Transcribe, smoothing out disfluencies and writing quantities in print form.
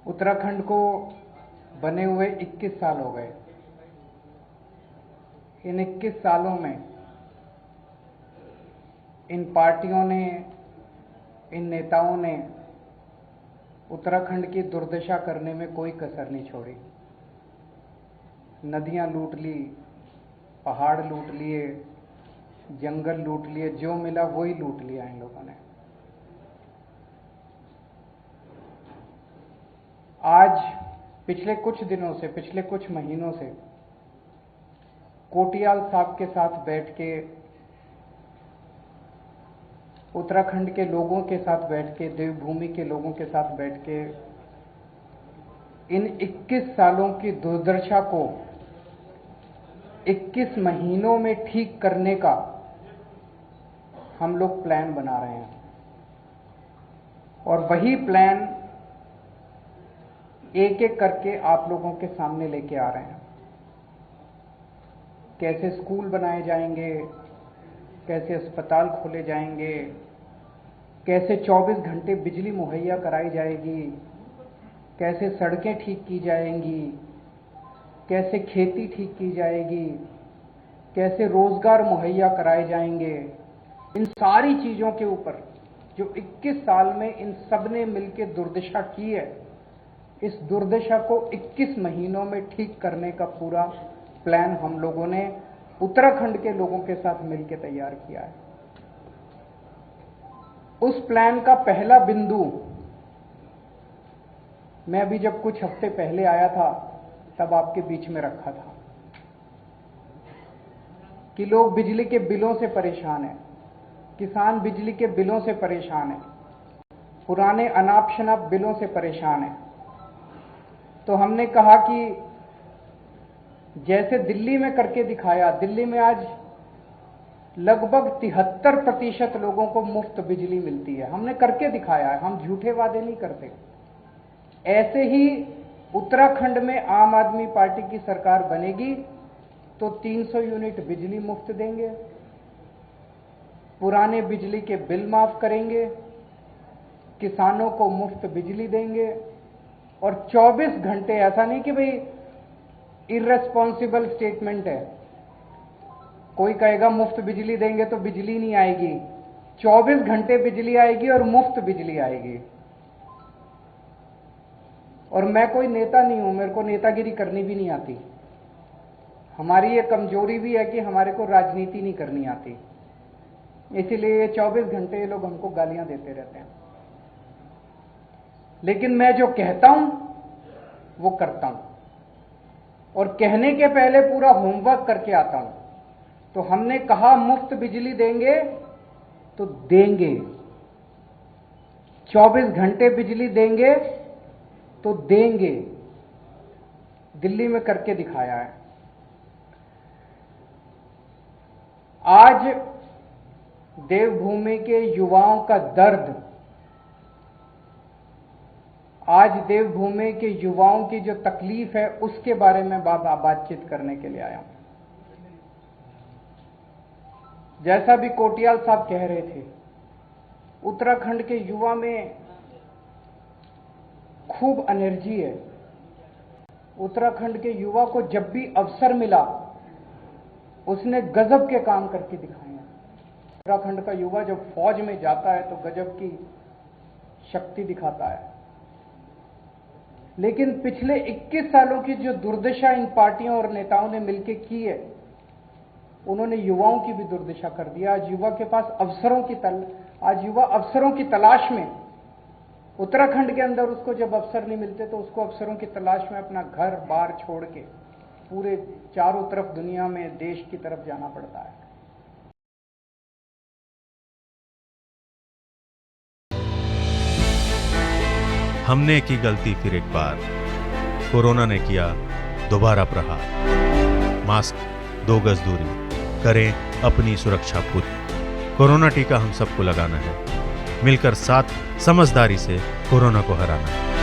उत्तराखंड को बने हुए 21 साल हो गए। इन 21 सालों में इन पार्टियों ने, इन नेताओं ने उत्तराखंड की दुर्दशा करने में कोई कसर नहीं छोड़ी। नदियां लूट ली, पहाड़ लूट लिए, जंगल लूट लिए, जो मिला वही लूट लिया इन लोगों ने। आज पिछले कुछ दिनों से, पिछले कुछ महीनों से कोटियाल साहब के साथ बैठ के, उत्तराखंड के लोगों के साथ बैठ के, देवभूमि के लोगों के साथ बैठ के इन 21 सालों की दुर्दशा को 21 महीनों में ठीक करने का हम लोग प्लान बना रहे हैं। और वही प्लान एक एक करके आप लोगों के सामने लेके आ रहे हैं। कैसे स्कूल बनाए जाएंगे, कैसे अस्पताल खोले जाएंगे, कैसे 24 घंटे बिजली मुहैया कराई जाएगी, कैसे सड़कें ठीक की जाएंगी, कैसे खेती ठीक की जाएगी, कैसे रोजगार मुहैया कराए जाएंगे। इन सारी चीजों के ऊपर जो 21 साल में इन सब ने मिलकर दुर्दशा की है, इस दुर्दशा को 21 महीनों में ठीक करने का पूरा प्लान हम लोगों ने उत्तराखंड के लोगों के साथ मिलकर तैयार किया है। उस प्लान का पहला बिंदु मैं अभी जब कुछ हफ्ते पहले आया था तब आपके बीच में रखा था कि लोग बिजली के बिलों से परेशान हैं, किसान बिजली के बिलों से परेशान हैं, पुराने अनाप शनाप बिलों से परेशान हैं। तो हमने कहा कि जैसे दिल्ली में करके दिखाया, दिल्ली में आज लगभग 73% लोगों को मुफ्त बिजली मिलती है। हमने करके दिखाया है, हम झूठे वादे नहीं करते। ऐसे ही उत्तराखंड में आम आदमी पार्टी की सरकार बनेगी तो 300 यूनिट बिजली मुफ्त देंगे, पुराने बिजली के बिल माफ करेंगे, किसानों को मुफ्त बिजली देंगे और 24 घंटे, ऐसा नहीं कि भाई इर्रेस्पॉन्सिबल स्टेटमेंट है, कोई कहेगा मुफ्त बिजली देंगे तो बिजली नहीं आएगी। 24 घंटे बिजली आएगी और मुफ्त बिजली आएगी। और मैं कोई नेता नहीं हूं, मेरे को नेतागिरी करनी भी नहीं आती। हमारी ये कमजोरी भी है कि हमारे को राजनीति नहीं करनी आती, इसीलिए ये 24 घंटे ये लोग हमको गालियां देते रहते हैं। लेकिन मैं जो कहता हूं वो करता हूं और कहने के पहले पूरा होमवर्क करके आता हूं। तो हमने कहा मुफ्त बिजली देंगे तो देंगे, 24 घंटे बिजली देंगे तो देंगे। दिल्ली में करके दिखाया है। आज देवभूमि के युवाओं का दर्द, आज देवभूमि के युवाओं की जो तकलीफ है उसके बारे में बातचीत करने के लिए आया हूं। जैसा भी कोटियाल साहब कह रहे थे, उत्तराखंड के युवा में खूब एनर्जी है। उत्तराखंड के युवा को जब भी अवसर मिला उसने गजब के काम करके दिखाए हैं। उत्तराखंड का युवा जब फौज में जाता है तो गजब की शक्ति दिखाता है। लेकिन पिछले 21 सालों की जो दुर्दशा इन पार्टियों और नेताओं ने मिलकर की है, उन्होंने युवाओं की भी दुर्दशा कर दिया। आज युवा के पास आज युवा अवसरों की तलाश में, उत्तराखंड के अंदर उसको जब अवसर नहीं मिलते तो उसको अवसरों की तलाश में अपना घर बार छोड़ के पूरे चारों तरफ दुनिया में देश की तरफ जाना पड़ता है। हमने की गलती फिर एक बार, कोरोना ने किया दोबारा प्रहार। मास्क, 2 गज दूरी, करें अपनी सुरक्षा पूरी। कोरोना टीका हम सबको लगाना है, मिलकर साथ समझदारी से कोरोना को हराना है।